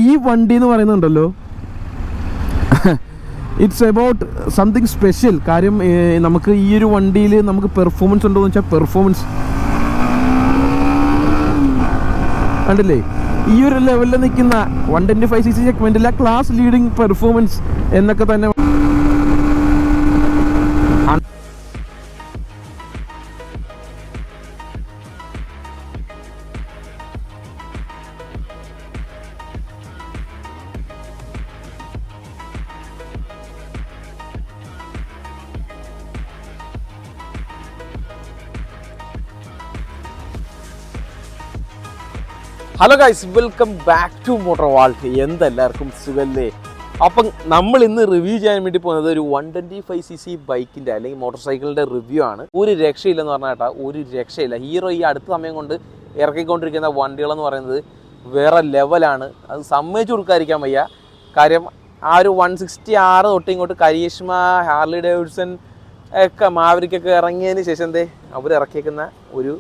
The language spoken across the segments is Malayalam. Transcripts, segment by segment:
ഈ വണ്ടി എന്ന് പറയുന്നുണ്ടല്ലോ, ഇറ്റ്സ് അബൌട്ട് സംതിങ് സ്പെഷ്യൽ. കാര്യം നമുക്ക് ഈ ഒരു വണ്ടിയിൽ നമുക്ക് പെർഫോമൻസ് ഉണ്ടോ എന്ന് വെച്ചാൽ പെർഫോമൻസ് കണ്ടില്ലേ, ഈ ഒരു ലെവലിൽ നിൽക്കുന്ന 125cc സെഗ്മെന്റിലെ ക്ലാസ് ലീഡിങ് പെർഫോമൻസ് എന്നൊക്കെ തന്നെ. Hello guys, welcome back to Motor Vault. എന്തെല്ലാവർക്കും സുഖല്ലേ? അപ്പം നമ്മൾ ഇന്ന് റിവ്യൂ ചെയ്യാൻ വേണ്ടി പോകുന്നത് ഒരു 125cc ബൈക്കിൻ്റെ അല്ലെങ്കിൽ മോട്ടോർ സൈക്കിളിൻ്റെ റിവ്യൂ ആണ്. ഒരു രക്ഷയില്ലെന്ന് പറഞ്ഞാൽ കേട്ടാ, ഒരു രക്ഷയില്ല. ഹീറോ ഈ അടുത്ത സമയം കൊണ്ട് ഇറക്കിക്കൊണ്ടിരിക്കുന്ന വണ്ടികളെന്ന് പറയുന്നത് വേറെ ലെവലാണ്. അത് സമ്മതിച്ചു കൊടുക്കാതിരിക്കാൻ വയ്യ. കാര്യം ആ ഒരു 160R തൊട്ട് ഇങ്ങോട്ട് കരീഷ്മ, ഹാർലി ഡേവിഡ്സൺ ഒക്കെ മാവരിക്കൊക്കെ ഇറങ്ങിയതിന് ശേഷം അവർ ഇറക്കിയേക്കുന്ന ഒരു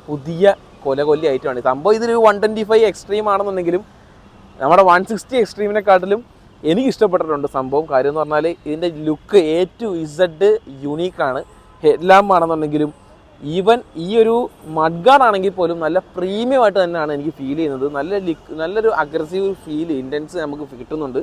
പുതിയ കൊല്ലി ആയിട്ടാണ് സംഭവം. ഇതൊരു 125 എക്സ്ട്രീം ആണെന്നുണ്ടെങ്കിലും നമ്മുടെ 160 എക്സ്ട്രീമിനെക്കാട്ടിലും എനിക്ക് ഇഷ്ടപ്പെട്ടിട്ടുണ്ട് സംഭവം. കാര്യം എന്ന് പറഞ്ഞാൽ ഇതിൻ്റെ ലുക്ക് A to Z യുണീക്കാണ്. ഹെഡ് ലാമ്പ് ആണെന്നുണ്ടെങ്കിലും ഈവൻ ഈ ഒരു മഡ്ഗാർഡ് ആണെങ്കിൽ പോലും നല്ല പ്രീമിയം ആയിട്ട് തന്നെയാണ് എനിക്ക് ഫീൽ ചെയ്യുന്നത്. നല്ലൊരു അഗ്രസീവ് ഫീൽ, ഇൻറ്റൻസ് നമുക്ക് കിട്ടുന്നുണ്ട്.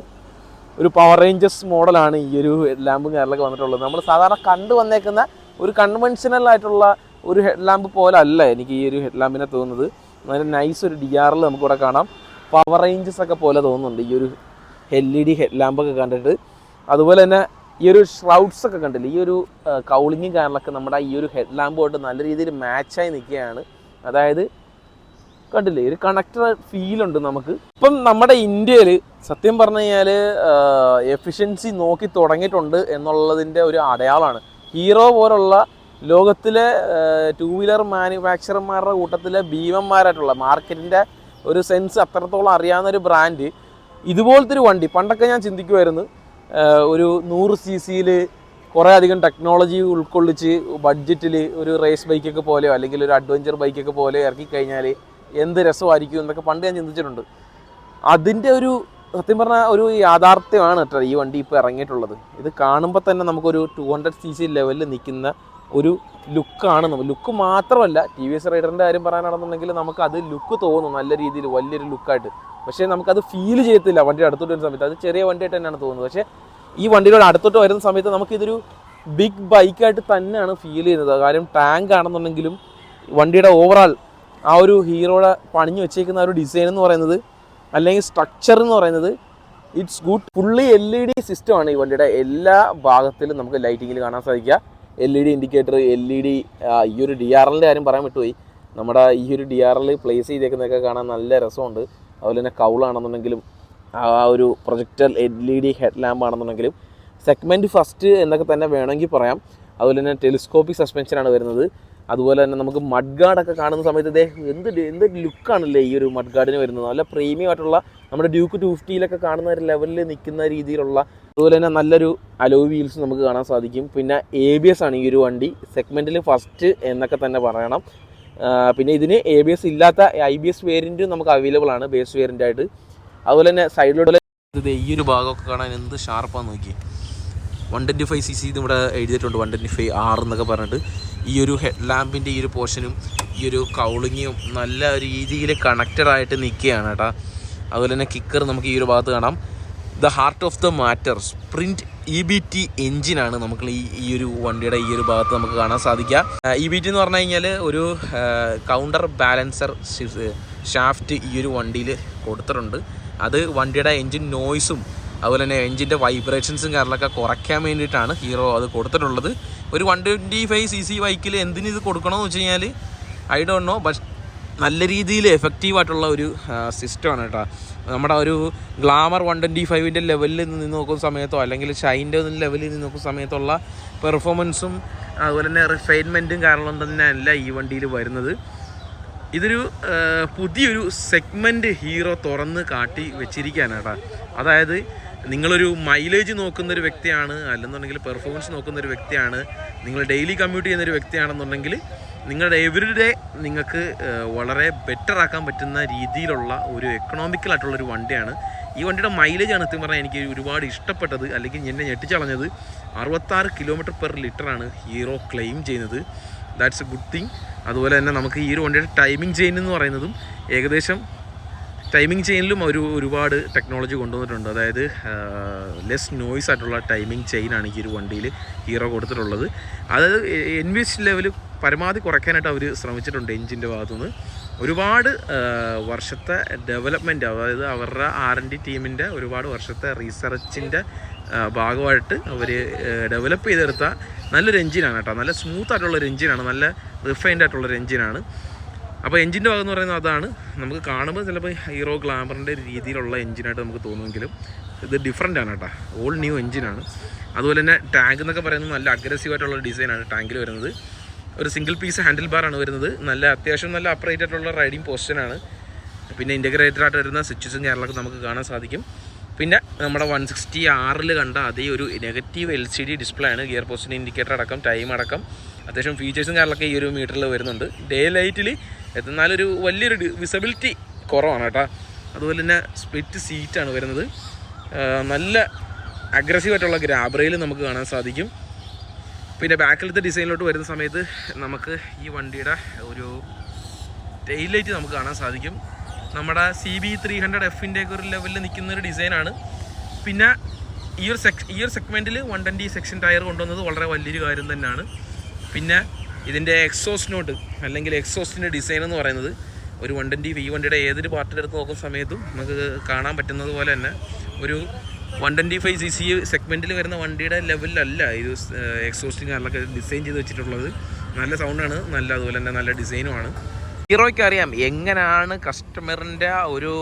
ഒരു പവർ റേഞ്ചസ് മോഡലാണ് ഈ ഒരു ഹെഡ് ലാമ്പും കാര്യങ്ങളൊക്കെ വന്നിട്ടുള്ളത്. നമ്മൾ സാധാരണ കണ്ടു വന്നേക്കുന്ന ഒരു കൺവെൻഷനൽ ആയിട്ടുള്ള ഒരു ഹെഡ് ലാമ്പ് പോലെ അല്ല എനിക്ക് ഈ ഒരു ഹെഡ് ലാമ്പിനെ തോന്നുന്നത്. നല്ല നൈസ് ഒരു DRL നമുക്കിവിടെ കാണാം. പവർ റേഞ്ചസ് ഒക്കെ പോലെ തോന്നുന്നുണ്ട് ഈ ഒരു LED ഹെഡ് ലാമ്പൊക്കെ കണ്ടിട്ട്. അതുപോലെ തന്നെ ഈ ഒരു ഷ്രൗഡ്സ് ഒക്കെ കണ്ടില്ലേ, ഈ ഒരു കൗളിങ്ങും കാര്യങ്ങളൊക്കെ നമ്മുടെ ഈ ഒരു ഹെഡ് ലാമ്പുമായിട്ട് നല്ല രീതിയിൽ മാച്ചായി നിൽക്കുകയാണ്. അതായത് കണ്ടില്ലേ, ഒരു കണക്റ്റർ ഫീലുണ്ട് നമുക്ക്. ഇപ്പം നമ്മുടെ ഇന്ത്യയിൽ സത്യം പറഞ്ഞു കഴിഞ്ഞാൽ എഫിഷ്യൻസി നോക്കി തുടങ്ങിയിട്ടുണ്ട് എന്നുള്ളതിൻ്റെ ഒരു അടയാളമാണ്. ഹീറോ പോലുള്ള ലോകത്തിലെ 2 വീലർ മാനുഫാക്ചറർമാരുടെ കൂട്ടത്തിലെ ഭീമന്മാരായിട്ടുള്ള മാർക്കറ്റിൻ്റെ ഒരു സെൻസ് അത്രത്തോളം അറിയാവുന്ന ഒരു ബ്രാൻഡ് ഇതുപോലത്തെ ഒരു വണ്ടി. പണ്ടൊക്കെ ഞാൻ ചിന്തിക്കുമായിരുന്നു, ഒരു 100cc കുറേ അധികം ടെക്നോളജി ഉൾക്കൊള്ളിച്ച് ബഡ്ജറ്റിൽ ഒരു റേസ് ബൈക്കൊക്കെ പോലെയോ അല്ലെങ്കിൽ ഒരു അഡ്വഞ്ചർ ബൈക്കൊക്കെ പോലെയോ ഇറക്കിക്കഴിഞ്ഞാൽ എന്ത് രസമായിരിക്കും എന്നൊക്കെ പണ്ട് ഞാൻ ചിന്തിച്ചിട്ടുണ്ട്. അതിൻ്റെ ഒരു സത്യം പറഞ്ഞാൽ ഒരു യാഥാർത്ഥ്യമാണ് കേട്ടോ ഈ വണ്ടി ഇപ്പോൾ ഇറങ്ങിയിട്ടുള്ളത്. ഇത് കാണുമ്പോൾ തന്നെ നമുക്കൊരു 200cc ലെവലിൽ നിൽക്കുന്ന ഒരു ലുക്കാണ്. ലുക്ക് മാത്രമല്ല, TVS റൈഡറിൻ്റെ കാര്യം പറയാനാണെന്നുണ്ടെങ്കിൽ നമുക്ക് അത് ലുക്ക് തോന്നും നല്ല രീതിയിൽ വലിയൊരു ലുക്കായിട്ട്. പക്ഷേ നമുക്കത് ഫീൽ ചെയ്യത്തില്ല വണ്ടിയുടെ അടുത്തോട്ട് വരുന്ന സമയത്ത്. അത് ചെറിയ വണ്ടിയായിട്ട് തന്നെയാണ് തോന്നുന്നത്. പക്ഷേ ഈ വണ്ടിയുടെ അടുത്തോട്ട് വരുന്ന സമയത്ത് നമുക്കിതൊരു ബിഗ് ബൈക്കായിട്ട് തന്നെയാണ് ഫീൽ ചെയ്യുന്നത്. കാര്യം ടാങ്ക് ആണെന്നുണ്ടെങ്കിലും വണ്ടിയുടെ ഓവറാൾ ആ ഒരു ഹീറോയുടെ പണിഞ്ഞു വെച്ചേക്കുന്ന ആ ഒരു ഡിസൈൻ എന്ന് പറയുന്നത് അല്ലെങ്കിൽ സ്ട്രക്ചർ എന്ന് പറയുന്നത് ഇറ്റ്സ് ഗുഡ്. ഫുള്ളി LED സിസ്റ്റമാണ് ഈ വണ്ടിയുടെ എല്ലാ ഭാഗത്തിലും നമുക്ക് ലൈറ്റിങ്ങിൽ കാണാൻ സാധിക്കുക. LED ഇൻഡിക്കേറ്റർ, LED ഈ ഒരു DRLൻ്റെ കാര്യം പറയാൻ വിട്ടുപോയി. നമ്മുടെ ഈ ഒരു DRL പ്ലേസ് ചെയ്തേക്കുന്നതൊക്കെ കാണാൻ നല്ല രസമുണ്ട്. അതുപോലെ തന്നെ കൗളാണെന്നുണ്ടെങ്കിലും ആ ഒരു പ്രൊജക്ടർ LED ഹെഡ് ലാമ്പ് ആണെന്നുണ്ടെങ്കിലും സെഗ്മെൻറ്റ് ഫസ്റ്റ് എന്നൊക്കെ തന്നെ വേണമെങ്കിൽ പറയാം. അതുപോലെ തന്നെ ടെലിസ്കോപ്പിക് സസ്പെൻഷനാണ് വരുന്നത്. അതുപോലെ തന്നെ നമുക്ക് മഡ്ഗാർഡൊക്കെ കാണുന്ന സമയത്ത് എന്ത് ലുക്കാണല്ലേ ഈ ഒരു മഡ്ഗാർഡിന് വരുന്നത്. നല്ല പ്രീമിയം ആയിട്ടുള്ള നമ്മുടെ ഡ്യൂക്ക് 250 കാണുന്ന ഒരു ലെവലിൽ നിൽക്കുന്ന രീതിയിലുള്ള. അതുപോലെ തന്നെ നല്ലൊരു അലോയ് വീൽസ് നമുക്ക് കാണാൻ സാധിക്കും. പിന്നെ ABS ആണ് ഈ ഒരു വണ്ടി സെഗ്മെൻറ്റിൽ ഫസ്റ്റ് എന്നൊക്കെ തന്നെ പറയണം. പിന്നെ ഇതിന് ABS ഇല്ലാത്ത IBS വേരിയൻറ്റും നമുക്ക് അവൈലബിൾ ആണ് ബേസ് വേരിയൻ്റായിട്ട്. അതുപോലെ തന്നെ സൈഡിലൂടെ ഈ ഒരു ഭാഗമൊക്കെ കാണാൻ എന്ത് ഷാർപ്പാന്ന് നോക്കി. 125cc ഇവിടെ എഴുതിയിട്ടുണ്ട്, 125R എന്നൊക്കെ പറഞ്ഞിട്ട്. ഈ ഒരു ഹെഡ് ലാമ്പിൻ്റെ ഈ ഒരു പോർഷനും ഈ ഒരു കൗളിങ്ങും നല്ല രീതിയിൽ കണക്റ്റഡ് ആയിട്ട് നിൽക്കുകയാണ് കേട്ടോ. അതുപോലെ തന്നെ കിക്കർ നമുക്ക് ഈ ഒരു ഭാഗത്ത് കാണാം. The heart of the matter sprint EBT എഞ്ചിനാണ് നമുക്ക് ഈ ഒരു വണ്ടിയുടെ ഈ ഒരു ഭാഗത്ത് നമുക്ക് കാണാൻ സാധിക്കുക. EBT എന്ന് പറഞ്ഞു കഴിഞ്ഞാൽ ഒരു കൗണ്ടർ ബാലൻസർ ഷാഫ്റ്റ് ഈ ഒരു വണ്ടിയിൽ കൊടുത്തിട്ടുണ്ട്. അത് വണ്ടിയുടെ എൻജിൻ നോയ്സും അതുപോലെ തന്നെ എൻജിൻ്റെ വൈബ്രേഷൻസും കാര്യങ്ങളൊക്കെ കുറയ്ക്കാൻ വേണ്ടിയിട്ടാണ് ഹീറോ അത് കൊടുത്തിട്ടുള്ളത്. ഒരു 125cc ബൈക്കിൽ എന്തിന് ഇത് കൊടുക്കണമെന്ന് വെച്ച് കഴിഞ്ഞാൽ ഐ ഡോണ്ട് നോ, ബട്ട് നല്ല രീതിയിൽ എഫക്റ്റീവായിട്ടുള്ള ഒരു സിസ്റ്റമാണ് കേട്ടോ. നമ്മുടെ ഒരു ഗ്ലാമർ 125ൻ്റെ ലെവലിൽ നിന്ന് നോക്കുന്ന സമയത്തോ അല്ലെങ്കിൽ ഷൈൻ്റെ ലെവലിൽ നിന്ന് നോക്കുന്ന സമയത്തുള്ള പെർഫോമൻസും അതുപോലെ തന്നെ റിഫൈൻമെൻറ്റും കാരണം തന്നെയല്ല ഈ വണ്ടിയിൽ വരുന്നത്. ഇതൊരു പുതിയൊരു സെഗ്മെൻറ്റ് ഹീറോ തുറന്ന് കാട്ടി വെച്ചിരിക്കുകയാണ് കേട്ടോ. അതായത് നിങ്ങളൊരു മൈലേജ് നോക്കുന്നൊരു വ്യക്തിയാണ്, അല്ലെന്നുണ്ടെങ്കിൽ പെർഫോമൻസ് നോക്കുന്നൊരു വ്യക്തിയാണ്, നിങ്ങൾ ഡെയിലി കമ്മ്യൂട്ട് ചെയ്യുന്നൊരു വ്യക്തിയാണെന്നുണ്ടെങ്കിൽ നിങ്ങളുടെ എവരിഡേ നിങ്ങൾക്ക് വളരെ ബെറ്റർ ആക്കാൻ പറ്റുന്ന രീതിയിലുള്ള ഒരു എക്കണോമിക്കൽ ആയിട്ടുള്ളൊരു വണ്ടിയാണ്. ഈ വണ്ടിയുടെ മൈലേജാണ് സത്യം പറഞ്ഞാൽ എനിക്ക് ഒരുപാട് ഇഷ്ടപ്പെട്ടത്, അല്ലെങ്കിൽ എന്നെ ഞെട്ടിച്ചളഞ്ഞത്. 66 km/ലിറ്ററാണ് ഹീറോ ക്ലെയിം ചെയ്യുന്നത്. That's A good thing. അതുപോലെ തന്നെ നമുക്ക് ഈ ഒരു വണ്ടിയുടെ ടൈമിംഗ് ചെയിൻ എന്ന് പറയുന്നതും ഏകദേശം ടൈമിംഗ് ചെയിനിലും ഒരുപാട് ടെക്നോളജി കൊണ്ടുവന്നിട്ടുണ്ട്. അതായത് ലെസ് നോയ്സ് ആയിട്ടുള്ള ടൈമിംഗ് ചെയിനാണ് ഈ ഒരു വണ്ടിയിൽ ഹീറോ കൊടുത്തിട്ടുള്ളത്. അതായത് എൻവിച്ച് ലെവൽ പരമാവധി കുറയ്ക്കാനായിട്ട് അവർ ശ്രമിച്ചിട്ടുണ്ട് എൻജിൻ്റെ ഭാഗത്തുനിന്ന്. ഒരുപാട് വർഷത്തെ ഡെവലപ്മെൻറ്റ്, അതായത് അവരുടെ R&D ടീമിൻ്റെ ഒരുപാട് വർഷത്തെ റീസർച്ചിൻ്റെ ഭാഗമായിട്ട് അവർ ഡെവലപ്പ് ചെയ്തെടുത്ത നല്ലൊരു എൻജിനാണ് കേട്ടോ. നല്ല സ്മൂത്ത് ആയിട്ടുള്ളൊരു എൻജിനാണ്, നല്ല റിഫൈൻഡ് ആയിട്ടുള്ളൊരു എൻജിനാണ്. അപ്പോൾ എൻജിൻ്റെ ഭാഗം എന്ന് പറയുന്നത് അതാണ്. നമുക്ക് കാണുമ്പോൾ ചിലപ്പോൾ ഹീറോ ഗ്ലാമറിൻ്റെ രീതിയിലുള്ള എൻജിനായിട്ട് നമുക്ക് തോന്നുമെങ്കിലും ഇത് ഡിഫറൻ്റ് ആണ് കേട്ടോ. ഓൾ ന്യൂ എൻജിനാണ്. അതുപോലെ തന്നെ ടാങ്ക് എന്നൊക്കെ പറയുന്നത് നല്ല അഗ്രസീവായിട്ടുള്ള ഡിസൈനാണ് ടാങ്കിൽ വരുന്നത്. ഒരു സിംഗിൾ പീസ് ഹാൻഡിൽ ബാറാണ് വരുന്നത്. നല്ല അത്യാവശ്യം നല്ല അപ്രൈറ്റ് ആയിട്ടുള്ള റൈഡിങ് പൊസിഷനാണ്. പിന്നെ ഇൻറ്റഗ്രേറ്റഡ് ആയിട്ട് വരുന്ന സ്വിച്ചസും കാര്യങ്ങളൊക്കെ നമുക്ക് കാണാൻ സാധിക്കും. പിന്നെ നമ്മുടെ 160R കണ്ട അതേ ഒരു നെഗറ്റീവ് LCD ഡിസ്പ്ലേ ആണ്. ഗിയർ പൊസിഷൻ ഇൻഡിക്കേറ്റർ അടക്കം ടൈം അടക്കം അത്യാവശ്യം ഫീച്ചേഴ്സും കാര്യങ്ങളൊക്കെ ഈ ഒരു മീറ്ററിൽ വരുന്നുണ്ട്. ഡേ ലൈറ്റിൽ എന്നാലൊരു വലിയൊരു വിസിബിലിറ്റി കുറവാണ് കേട്ടോ. അതുപോലെ തന്നെ സ്പ്ലിറ്റ് സീറ്റാണ് വരുന്നത്. നല്ല അഗ്രസീവായിട്ടുള്ള ഗ്രാബ് റെയിൽ നമുക്ക് കാണാൻ സാധിക്കും. പിന്നെ ബാക്കിലത്തെ ഡിസൈനിലോട്ട് വരുന്ന സമയത്ത് നമുക്ക് ഈ വണ്ടിയുടെ ഒരു ടെയിൽ ലൈറ്റ് നമുക്ക് കാണാൻ സാധിക്കും. നമ്മുടെ CB300Fൻ്റെ ഒക്കെ ഒരു ലെവലിൽ നിൽക്കുന്നൊരു ഡിസൈനാണ്. പിന്നെ ഈ ഒരു സെഗ്മെൻറ്റിൽ 120 സെക്ഷൻ ടയർ കൊണ്ടുവന്നത് വളരെ വലിയൊരു കാര്യം തന്നെയാണ്. പിന്നെ ഇതിൻ്റെ എക്സോസ്റ്റ് നോട്ട് അല്ലെങ്കിൽ എക്സോസ്റ്റിൻ്റെ ഡിസൈൻ എന്ന് പറയുന്നത് ഒരു 120 ഈ വണ്ടിയുടെ ഏതൊരു പാർട്ടിലെടുത്ത് നോക്കുന്ന സമയത്തും നമുക്ക് കാണാൻ പറ്റുന്നത് പോലെ തന്നെ ഒരു 125cc സെഗ്മെൻറ്റിൽ വരുന്ന വണ്ടിയുടെ ലെവലിലല്ല ഇത് എക്സോസ്റ്റിങ് കാര്യങ്ങളൊക്കെ ഡിസൈൻ ചെയ്ത് വെച്ചിട്ടുള്ളത്. നല്ല സൗണ്ടാണ്, നല്ല അതുപോലെ തന്നെ നല്ല ഡിസൈനുമാണ്. ഹീറോയ്ക്ക് അറിയാം എങ്ങനെയാണ് കസ്റ്റമറിൻ്റെ ഒരു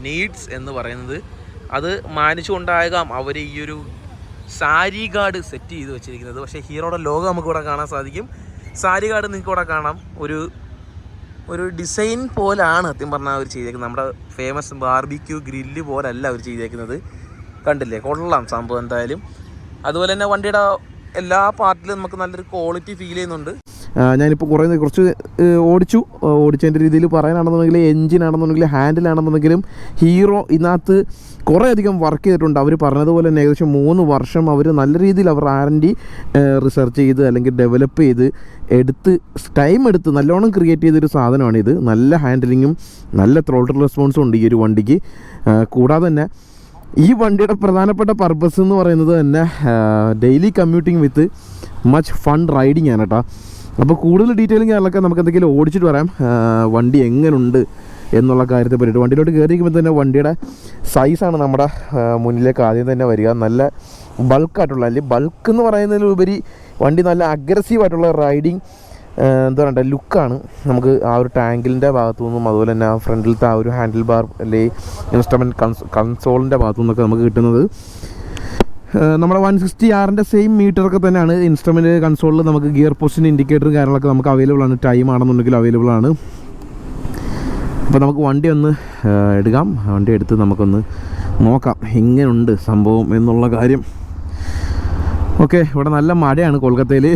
നീഡ്സ് എന്ന് പറയുന്നത്. അത് മാനിച്ചുകൊണ്ടാകാം അവർ ഈ ഒരു സാരി ഗാർഡ് സെറ്റ് ചെയ്ത് വെച്ചിരിക്കുന്നത്. പക്ഷേ ഹീറോയുടെ ലോഗോ നമുക്ക് ഇവിടെ കാണാൻ സാധിക്കും. സാരി ഗാർഡ് നിങ്ങൾക്ക് ഇവിടെ കാണാം. ഒരു ഡിസൈൻ പോലാണ് സത്യം പറഞ്ഞാൽ അവർ ചെയ്തേക്കുന്നത്. നമ്മുടെ ഫേമസ് ബാർബിക്യൂ ഗ്രില്ല് പോലല്ല അവർ ചെയ്തേക്കുന്നത്. കണ്ടില്ലേ, കൊള്ളാം സംഭവം എന്തായാലും. അതുപോലെ തന്നെ വണ്ടിയുടെ എല്ലാ പാർട്ടിലും നമുക്ക് നല്ലൊരു ക്വാളിറ്റി ഫീൽ ചെയ്യുന്നുണ്ട്. ഞാനിപ്പോൾ കുറച്ച് ഓടിച്ചതിൻ്റെ രീതിയിൽ പറയാനാണെന്നുണ്ടെങ്കിൽ എൻജിനാണെന്നുണ്ടെങ്കിൽ ഹാൻഡിലാണെന്നുണ്ടെങ്കിലും ഹീറോ ഇതിനകത്ത് കുറേ അധികം വർക്ക് ചെയ്തിട്ടുണ്ട്. അവർ പറഞ്ഞതുപോലെ തന്നെ ഏകദേശം 3 വർഷം അവർ നല്ല രീതിയിൽ അവർ R&D റിസർച്ച് ചെയ്ത് അല്ലെങ്കിൽ ഡെവലപ്പ് ചെയ്ത് ടൈം എടുത്ത് നല്ലോണം ക്രിയേറ്റ് ചെയ്തൊരു സാധനമാണിത്. നല്ല ഹാൻഡിലിങ്ങും നല്ല ത്രോട്ടിൽ റെസ്പോൺസും ഉണ്ട് ഈ ഒരു വണ്ടിക്ക്. കൂടാതെ തന്നെ ഈ വണ്ടിയുടെ പ്രധാനപ്പെട്ട പർപ്പസ് എന്ന് പറയുന്നത് തന്നെ daily commuting with much fun riding ആണ് കേട്ടോ. അപ്പോൾ കൂടുതൽ ഡീറ്റെയിലിംഗ് കാര്യങ്ങളൊക്കെ നമുക്ക് എന്തെങ്കിലും ഓടിച്ചിട്ട് വരാം, വണ്ടി എങ്ങനെയുണ്ട് എന്നുള്ള കാര്യത്തെ പറ്റിയിട്ട്. വണ്ടിയിലോട്ട് കയറിയിരിക്കുമ്പോൾ തന്നെ വണ്ടിയുടെ സൈസാണ് നമ്മുടെ മുന്നിലേക്ക് ആദ്യം തന്നെ വരിക. നല്ല ബൾക്കായിട്ടുള്ള, അല്ലെങ്കിൽ ബൾക്ക് എന്ന് പറയുന്നതിലുപരി വണ്ടി നല്ല അഗ്രസീവായിട്ടുള്ള റൈഡിങ് എന്താ പറയണ്ട ലുക്കാണ് നമുക്ക് ആ ഒരു ടാങ്കിളിൻ്റെ ഭാഗത്തു നിന്നും അതുപോലെ തന്നെ ആ ഫ്രണ്ടിലത്തെ ആ ഒരു ഹാൻഡിൽ ബാർ അല്ലെങ്കിൽ ഇൻസ്ട്രുമെൻറ്റ് കൺസോളിൻ്റെ ഭാഗത്തു നിന്നൊക്കെ നമുക്ക് കിട്ടുന്നത്. നമ്മുടെ 160Rൻ്റെ സെയിം മീറ്ററൊക്കെ തന്നെയാണ് ഇൻസ്ട്രുമെൻറ്റ് കൺസോളിൽ നമുക്ക് ഗിയർ പൊസിഷൻ ഇൻഡിക്കേറ്റർ കാര്യങ്ങളൊക്കെ നമുക്ക് അവൈലബിൾ ആണ്. ടൈം ആണെന്നുണ്ടെങ്കിൽ അവൈലബിൾ ആണ്. അപ്പോൾ നമുക്ക് വണ്ടി ഒന്ന് എടുക്കാം. വണ്ടി എടുത്ത് നമുക്കൊന്ന് നോക്കാം എങ്ങനെയുണ്ട് സംഭവം എന്നുള്ള കാര്യം. ഓക്കെ, ഇവിടെ നല്ല മഴയാണ് കൊൽക്കത്തയിൽ.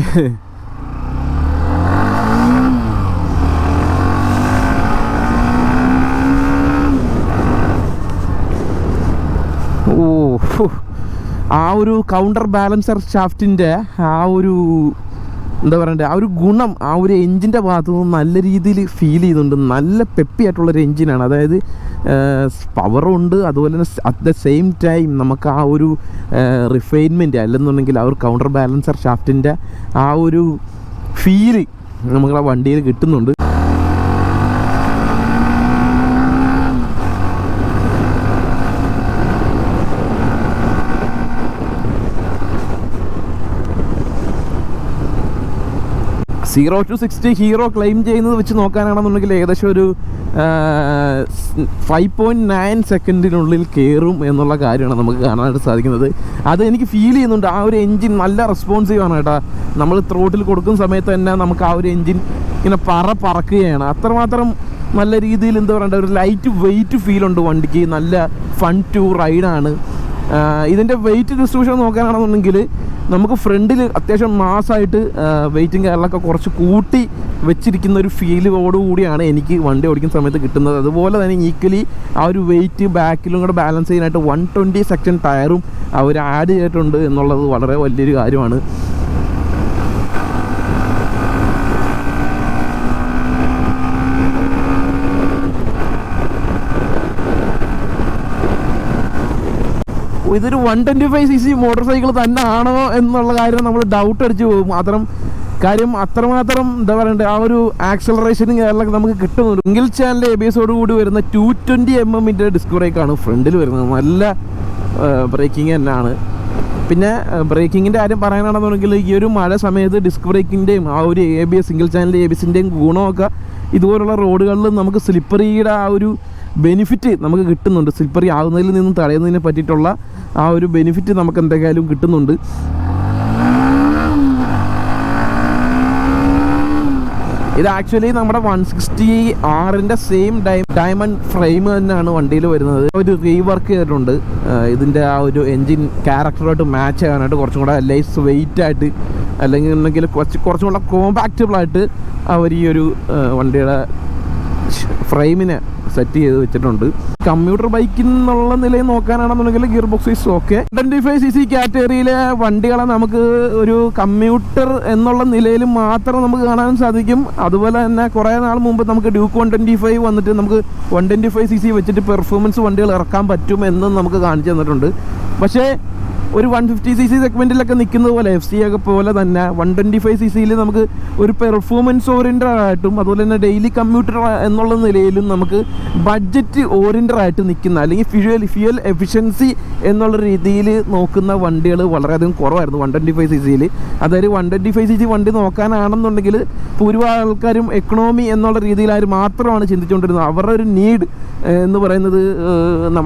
ആ ഒരു കൗണ്ടർ ബാലൻസർ ഷാഫ്റ്റിൻ്റെ ആ ഒരു എന്താ പറയണ്ടേ ആ ഒരു ഗുണം ആ ഒരു എൻജിൻ്റെ ഭാഗത്തു നിന്ന് നല്ല രീതിയിൽ ഫീൽ ചെയ്യുന്നുണ്ട്. നല്ല പെപ്പി ആയിട്ടുള്ളൊരു എൻജിനാണ്. അതായത് പവറും ഉണ്ട്, അതുപോലെ തന്നെ അറ്റ് ദ സെയിം ടൈം നമുക്ക് ആ ഒരു റിഫൈൻമെൻറ്റ് അല്ലെന്നുണ്ടെങ്കിൽ ആ ഒരു കൗണ്ടർ ബാലൻസർ ഷാഫ്റ്റിൻ്റെ ആ ഒരു ഫീല് നമുക്ക് ആ വണ്ടിയിൽ കിട്ടുന്നുണ്ട്. Zero to 60 ഹീറോ ക്ലെയിം ചെയ്യുന്നത് വെച്ച് നോക്കാനാണെന്നുണ്ടെങ്കിൽ ഏകദേശം ഒരു 5.9 സെക്കൻഡിനുള്ളിൽ കയറും എന്നുള്ള കാര്യമാണ് നമുക്ക് കാണാനായിട്ട് സാധിക്കുന്നത്. അത് എനിക്ക് ഫീൽ ചെയ്യുന്നുണ്ട്. ആ ഒരു എൻജിൻ നല്ല റെസ്പോൺസീവ് ആണ് കേട്ടോ. നമ്മൾ ത്രോട്ടിൽ കൊടുക്കുന്ന സമയത്ത് തന്നെ നമുക്ക് ആ ഒരു എൻജിൻ ഇങ്ങനെ പറക്കുകയാണ്. അത്രമാത്രം നല്ല രീതിയിൽ എന്താ പറയണ്ട ഒരു ലൈറ്റ് വെയിറ്റ് ഫീലുണ്ട് വണ്ടിക്ക്. നല്ല ഫൺ ടു റൈഡാണ്. ഇതിൻ്റെ വെയിറ്റ് ഡിസ്ട്രിബ്യൂഷൻ നോക്കാനാണെന്നുണ്ടെങ്കിൽ നമുക്ക് ഫ്രണ്ടിൽ അത്യാവശ്യം മാസമായിട്ട് വെയിറ്റും കാര്യങ്ങളൊക്കെ കുറച്ച് കൂട്ടി വെച്ചിരിക്കുന്ന ഒരു ഫീലോടുകൂടിയാണ് എനിക്ക് വണ്ടി ഓടിക്കുന്ന സമയത്ത് കിട്ടുന്നത്. അതുപോലെ തന്നെ ഈക്വലി ആ ഒരു വെയിറ്റ് ബാക്കിലും കൂടെ ബാലൻസ് ചെയ്യാനായിട്ട് 120 സെക്ഷൻ ടയറും അവർ ആഡ് ചെയ്തിട്ടുണ്ട് എന്നുള്ളത് വളരെ വലിയൊരു കാര്യമാണ്. ഇതൊരു 125cc മോട്ടോർ സൈക്കിൾ തന്നെ ആണോ എന്നുള്ള കാര്യം നമ്മൾ ഡൗട്ട് അടിച്ച് പോകും. അത്രമാത്രം എന്താ പറയണ്ടേ, ആ ഒരു ആക്സലറേഷനും കാര്യങ്ങളൊക്കെ നമുക്ക് കിട്ടുന്നുണ്ട്. സിംഗിൾ ചാനൽ ABS കൂടി വരുന്ന 220mm ഡിസ്ക് ബ്രേക്കാണ് ഫ്രണ്ടിൽ വരുന്നത്. നല്ല ബ്രേക്കിംഗ് തന്നെയാണ്. പിന്നെ ബ്രേക്കിങ്ങിൻ്റെ കാര്യം പറയാനാണെന്നുണ്ടെങ്കിൽ ഈ ഒരു മഴ സമയത്ത് ഡിസ്ക് ബ്രേക്കിൻ്റെയും ആ ഒരു സിംഗിൾ ചാനൽ ABSൻ്റെയും ഗുണമൊക്കെ ഇതുപോലുള്ള റോഡുകളിൽ നമുക്ക് സ്ലിപ്പറിയുടെ ആ ഒരു ബെനിഫിറ്റ് നമുക്ക് കിട്ടുന്നുണ്ട്. സ്ലിപ്പറി ആകുന്നതിൽ നിന്നും തടയുന്നതിനെ പറ്റിയിട്ടുള്ള ആ ഒരു ബെനിഫിറ്റ് നമുക്ക് എന്തെങ്കിലും കിട്ടുന്നുണ്ട്. ഇത് ആക്ച്വലി നമ്മുടെ 160R സെയിം ഡയമണ്ട് ഫ്രെയിം തന്നെയാണ് വണ്ടിയിൽ വരുന്നത്. ഒരു റീവർക്ക് ചെയ്തിട്ടുണ്ട്. ഇതിൻ്റെ ആ ഒരു എൻജിൻ ക്യാരക്ടറുമായിട്ട് മാച്ച് ചെയ്യാനായിട്ട് കുറച്ചും കൂടെ ലൈസ് വെയിറ്റ് ആയിട്ട് അല്ലെങ്കിൽ കുറച്ചും കൂടെ കോമ്പാക്റ്റബിളായിട്ട് അവർ ഈ ഒരു വണ്ടിയുടെ ഫ്രെയിമിനെ സെറ്റ് ചെയ്ത് വെച്ചിട്ടുണ്ട്. കമ്മ്യൂട്ടർ ബൈക്കിൽ നിന്നുള്ള നിലയിൽ നോക്കാനാണെന്നുണ്ടെങ്കിൽ gear box is okay. 125cc കാറ്റഗറിയിലെ വണ്ടികളെ നമുക്ക് ഒരു കമ്മ്യൂട്ടർ എന്നുള്ള നിലയിൽ മാത്രം നമുക്ക് കാണാൻ സാധിക്കും. അതുപോലെ തന്നെ കുറേ നാൾ മുമ്പ് നമുക്ക് ഡ്യൂക്ക് 125 വന്നിട്ട് നമുക്ക് 125cc വെച്ചിട്ട് പെർഫോമൻസ് വണ്ടികൾ ഇറക്കാൻ പറ്റും എന്നും നമുക്ക് കാണിച്ചു തന്നിട്ടുണ്ട്. പക്ഷേ ഒരു 150cc സെഗ്മെൻറ്റിലൊക്കെ നിൽക്കുന്നത് പോലെ FC ഒക്കെ പോലെ തന്നെ 125cc നമുക്ക് ഒരു പെർഫോമൻസ് ഓറിയൻറ്റഡ് ആയിട്ടും അതുപോലെ തന്നെ ഡെയിലി കമ്മ്യൂട്ടർ എന്നുള്ള നിലയിലും നമുക്ക് ബഡ്ജറ്റ് ഓറിയൻറ്റഡ് ആയിട്ട് നിൽക്കുന്ന അല്ലെങ്കിൽ ഫ്യൂവൽ എഫിഷ്യൻസി എന്നുള്ള രീതിയിൽ നോക്കുന്ന വണ്ടികൾ വളരെയധികം കുറവായിരുന്നു 125cc. അതായത് 125cc വണ്ടി നോക്കാനാണെന്നുണ്ടെങ്കിൽ ഭൂരിഭാഗം ആൾക്കാരും എക്കണോമി എന്നുള്ള രീതിയിലാരും മാത്രമാണ് ചിന്തിച്ചുകൊണ്ടിരുന്നത്. അവരുടെ ഒരു നീഡ് എന്ന് പറയുന്നത്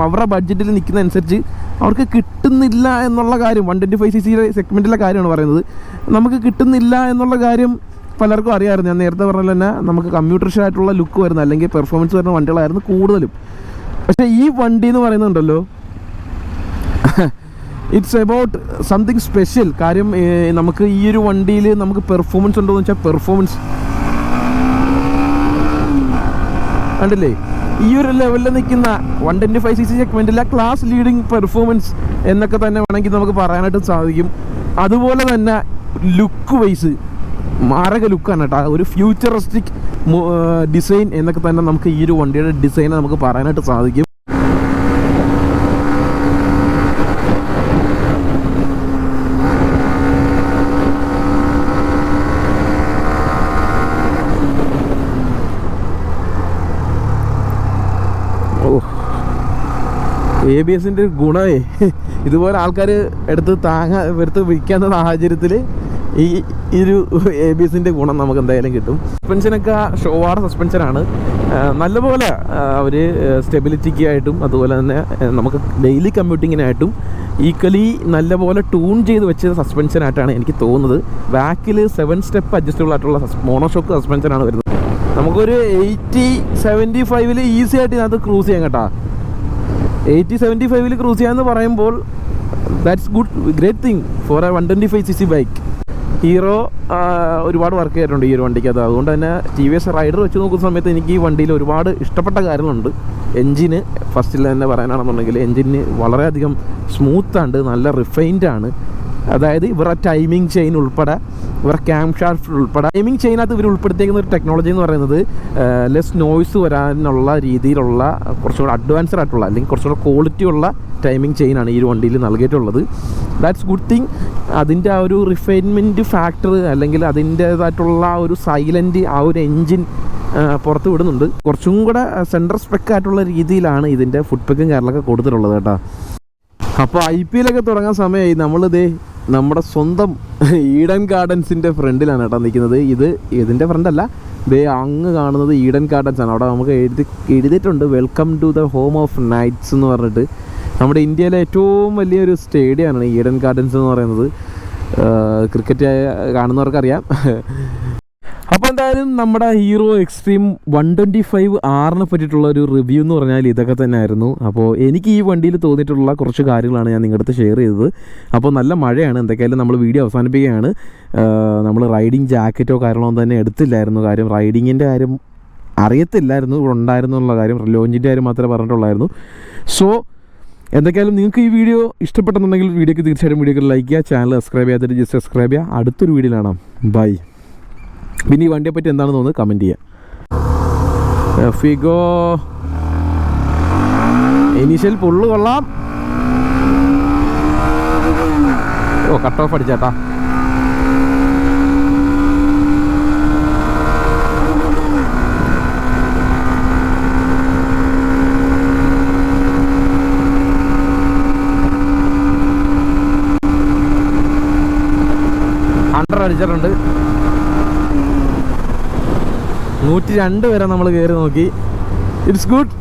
അവരുടെ ബഡ്ജറ്റിൽ നിൽക്കുന്ന അനുസരിച്ച് അവർക്ക് കിട്ടുന്നില്ല എന്നുള്ള കാര്യം 125cc സെഗ്മെൻറ്റിലെ കാര്യമാണ് പറയുന്നത്. നമുക്ക് കിട്ടുന്നില്ല എന്നുള്ള കാര്യം പലർക്കും അറിയാമായിരുന്നു. ഞാൻ നേരത്തെ പറഞ്ഞ തന്നെ നമുക്ക് കമ്പ്യൂട്ടറിഷ് ആയിട്ടുള്ള ലുക്ക് വരുന്ന അല്ലെങ്കിൽ പെർഫോമൻസ് വരുന്ന വണ്ടികളായിരുന്നു കൂടുതലും. പക്ഷേ ഈ വണ്ടി എന്ന് പറയുന്നുണ്ടല്ലോ, ഇറ്റ്സ് എബൌട്ട് സംതിങ് സ്പെഷ്യൽ. കാര്യം നമുക്ക് ഈ ഒരു വണ്ടിയിൽ നമുക്ക് പെർഫോമൻസ് ഉണ്ടോ എന്ന് വെച്ചാൽ പെർഫോമൻസ് കണ്ടില്ലേ, ഈ ഒരു ലെവലിൽ നിൽക്കുന്ന 125cc സെഗ്മെൻറ്റിലെ ക്ലാസ് ലീഡിങ് പെർഫോമൻസ് എന്നൊക്കെ തന്നെ വേണമെങ്കിൽ നമുക്ക് പറയാനായിട്ട് സാധിക്കും. അതുപോലെ തന്നെ ലുക്ക് വൈസ് മാരക ലുക്കാണ് കേട്ടോ. ഒരു ഫ്യൂച്ചറിസ്റ്റിക് ഡിസൈൻ എന്നൊക്കെ തന്നെ നമുക്ക് ഈ ഒരു വണ്ടിയുടെ ഡിസൈനെ നമുക്ക് പറയാനായിട്ട് സാധിക്കും. ABSൻ്റെ ഗുണമേ ഇതുപോലെ ആൾക്കാർ എടുത്ത് വിൽക്കുന്ന സാഹചര്യത്തിൽ ഈ ഒരു ABSൻ്റെ ഗുണം നമുക്ക് എന്തായാലും കിട്ടും. സസ്പെൻഷനൊക്കെ ഷോവാർ സസ്പെൻഷനാണ്. നല്ലപോലെ അവർ സ്റ്റെബിലിറ്റിക്ക് ആയിട്ടും അതുപോലെ തന്നെ നമുക്ക് ഡെയിലി കമ്മ്യൂട്ടിങ്ങിനായിട്ടും ഈക്വലി നല്ലപോലെ ട്യൂൺ ചെയ്ത് വെച്ച സസ്പെൻഷനായിട്ടാണ് എനിക്ക് തോന്നുന്നത്. ബാക്കിൽ 7 സ്റ്റെപ്പ് അഡ്ജസ്റ്റബിൾ ആയിട്ടുള്ള മോണോഷോക്ക് സസ്പെൻഷനാണ് വരുന്നത്. നമുക്കൊരു 80-75 ഈസി ആയിട്ട് ഇതിനകത്ത് ക്രൂസ് ചെയ്യാം കേട്ടോ. 80-75 ക്രൂസ് ചെയ്യാമെന്ന് പറയുമ്പോൾ that's great thing for A 125cc bike. Hero ഒരുപാട് വർക്ക് ചെയ്തിട്ടുണ്ട് ഈ ഒരു വണ്ടിക്കകത്ത്. അതുകൊണ്ട് തന്നെ TVS റൈഡർ വെച്ച് നോക്കുന്ന സമയത്ത് എനിക്ക് ഈ വണ്ടിയിൽ ഒരുപാട് ഇഷ്ടപ്പെട്ട കാര്യങ്ങളുണ്ട്. എൻജിന് ഫസ്റ്റിൽ തന്നെ പറയാനാണെന്നുണ്ടെങ്കിൽ എൻജിന് വളരെയധികം സ്മൂത്താണ്, നല്ല റിഫൈൻഡാണ്. അതായത് ഇവരുടെ ടൈമിംഗ് ചെയിൻ ഉൾപ്പെടെ ഇവരുടെ ക്യാം ഷാഫ്റ്റ് ഉൾപ്പെടെ ടൈമിംഗ് ചെയിനകത്ത് ഇവർ ഉൾപ്പെടുത്തിയിരിക്കുന്ന ഒരു ടെക്നോളജി എന്ന് പറയുന്നത് ലെസ് നോയ്സ് വരാനുള്ള രീതിയിലുള്ള കുറച്ചുകൂടെ അഡ്വാൻസ്ഡ് ആയിട്ടുള്ള അല്ലെങ്കിൽ കുറച്ചുകൂടെ ക്വാളിറ്റി ഉള്ള ടൈമിംഗ് ചെയിനാണ് ഈ ഒരു വണ്ടിയിൽ നൽകിയിട്ടുള്ളത്. That's good thing. അതിൻ്റെ ആ ഒരു റിഫൈൻമെൻറ്റ് ഫാക്ടർ അല്ലെങ്കിൽ അതിൻ്റേതായിട്ടുള്ള ഒരു സൈലൻറ്റ് ആ ഒരു എൻജിൻ പുറത്ത് വിടുന്നുണ്ട്. കുറച്ചും കൂടെ സെൻട്രൽ സ്പെക്ക് ആയിട്ടുള്ള രീതിയിലാണ് ഇതിൻ്റെ ഫുഡ് പെക്കും കാര്യങ്ങളൊക്കെ കൊടുത്തിട്ടുള്ളത് കേട്ടോ. അപ്പോൾ IPL തുടങ്ങാൻ സമയമായി. നമ്മളിതേ നമ്മുടെ സ്വന്തം ഈഡൻ ഗാർഡൻസിൻ്റെ ഫ്രണ്ടിലാണ് കേട്ടോ നിൽക്കുന്നത്. ഇതിൻ്റെ ഫ്രണ്ടല്ല, ദേ അങ്ങ് കാണുന്നത് ഈഡൻ ഗാർഡൻസ് ആണ്. അവിടെ നമുക്ക് എഴുതിയിട്ടുണ്ട് welcome to the home of knights എന്ന് പറഞ്ഞിട്ട്. നമ്മുടെ ഇന്ത്യയിലെ ഏറ്റവും വലിയൊരു സ്റ്റേഡിയമാണ് ഈഡൻ ഗാർഡൻസ് എന്ന് പറയുന്നത്. ക്രിക്കറ്റ് കാണുന്നവർക്കറിയാം. അപ്പോൾ എന്തായാലും എന്തായാലും നമ്മുടെ ഹീറോ എക്സ്ട്രീം 125R പറ്റിയിട്ടുള്ള ഒരു റിവ്യൂ എന്ന് പറഞ്ഞാൽ ഇതൊക്കെ തന്നെ ആയിരുന്നു. അപ്പോൾ എനിക്ക് ഈ വണ്ടിയിൽ തോന്നിയിട്ടുള്ള കുറച്ച് കാര്യങ്ങളാണ് ഞാൻ നിങ്ങളുടെ അടുത്ത് ഷെയർ ചെയ്തത്. അപ്പോൾ നല്ല മഴയാണ്, എന്തൊക്കെയായാലും നമ്മൾ വീഡിയോ അവസാനിപ്പിക്കുകയാണ്. നമ്മൾ റൈഡിങ് ജാക്കറ്റോ കാര്യങ്ങളോ തന്നെ എടുത്തില്ലായിരുന്നു. കാര്യം റൈഡിങ്ങിൻ്റെ കാര്യം അറിയത്തില്ലായിരുന്നു ഇവിടെ ഉണ്ടായിരുന്നു എന്നുള്ള കാര്യം, ലോഞ്ചിൻ്റെ കാര്യം മാത്രമേ പറഞ്ഞിട്ടുള്ളായിരുന്നു. സോ എന്തൊക്കെയായാലും നിങ്ങൾക്ക് ഈ വീഡിയോ ഇഷ്ടപ്പെട്ടെന്നുണ്ടെങ്കിൽ വീഡിയോക്ക് തീർച്ചയായിട്ടും വീഡിയോക്ക് ലൈക്ക് ചെയ്യുക, ചാനൽ സബ്സ്ക്രൈബ് ചെയ്യാത്തിട്ട് ജസ്റ്റ് സബ്സ്ക്രൈബ് ചെയ്യുക. അടുത്തൊരു വീഡിയോയിൽ കാണാം. ബൈ. പിന്നെ ഈ വണ്ടിയെ പറ്റി എന്താണെന്ന് തോന്നുന്നു കമൻറ്റ് ചെയ്യുക. ഫിഗോ ഇനീഷ്യൽ പുള്ളു കൊള്ളാം. ഓ കട്ട് ഓഫ് അടിച്ചാട്ടാ. അടിച്ചിട്ടുണ്ട്. 102 വരെ നമ്മൾ കയറി നോക്കി. It's good.